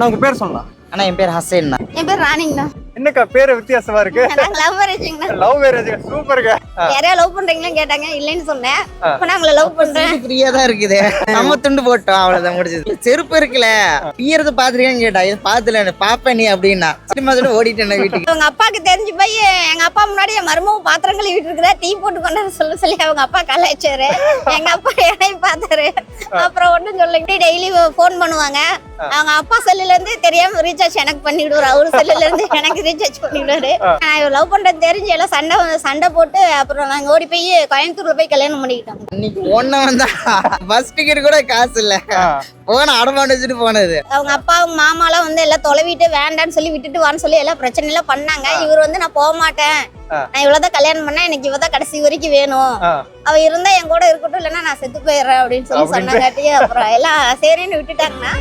நான் உங்க பேர் சொல்லலாம். அண்ணா என் பேர் ஹசேன்ண்ணா. என் பேர் ராணிங்கண்ணா. என்னக்கா பேரு வித்தியாசமா இருக்கு? நாங்க லவ் மேரேஜ்ங்கண்ணா. லவ் மேரேஜ் சூப்பர்ங்க. யாரையா லவ் பண்றீங்களான்னு கேட்டாங்க, இல்லைன்னு சொன்னேன். இப்ப நான் உங்களை லவ் பண்றேன். ஃப்ரீயா தான் இருக்குது. நம்ம துண்டு போட்டோம், அவ்வளவுதான் முடிஞ்சது. செருப்பு இருக்குல்ல, பியறது பாத்துருக்கேன்னு கேட்டா, இது பாத்துல பாப்ப நீ அப்படின்னா சினிமா ஓடிட்டேன் வீட்டுக்கு. அவங்க அப்பாவுக்கு தெரிஞ்சு போய் எங்க அப்பா முன்னாடி என் மருமக பாத்திரம் கழுவிட்டு இருக்கிற, டீ போட்டு கொண்டாந்து சொல்ல சொல்லி அவங்க அப்பா கலாய்ச்சாரு. எங்க அப்பா என்னையும் பார்த்தாரு. அப்புறம் ஒன்றும் சொல்லிட்டு டெய்லி ஃபோன் பண்ணுவாங்க. அவங்க அப்பா செல்லுல இருந்து தெரியாம ரீசார்ஜ் எனக்கு பண்ணிவிடுவாரு, அவரு செல்லுல இருந்து எனக்கு ரீசார்ஜ் பண்ணிவிடுவாரு. நான் லவ் பண்றது தெரிஞ்சு எல்லாம் சண்டை போட்டு அப்புறம் நாங்க ஓடி போய் கோயம்புத்தூர்ல போய் கல்யாணம் பண்ணிக்கிட்டோம். இன்னைக்கு ஒண்ணு வந்தா பஸ் டிக்கெட் கூட காசு இல்ல, போன அடமாண்டு வச்சுட்டு போனது. அவங்க அப்பா அவங்க மாமாலாம் வந்து எல்லாம் தொலைவிட்டு வேண்டான்னு சொல்லி விட்டுட்டு வான்னு சொல்லி எல்லாம் பிரச்சனை எல்லாம் பண்ணாங்க. இவர் வந்து நான் போக மாட்டேன், நான் இவ்வளவுதான் கல்யாணம் பண்ணேன், எனக்கு இவதான் கடைசி வரைக்கும் வேணும், அவ இருந்தா என் கூட இருக்கட்டும், இல்லைன்னா நான் செத்து போயிடுறேன் அப்படின்னு சொல்லி சொன்னாங்காட்டி அப்புறம் எல்லாம் சரின்னு விட்டுட்டாங்கன்னா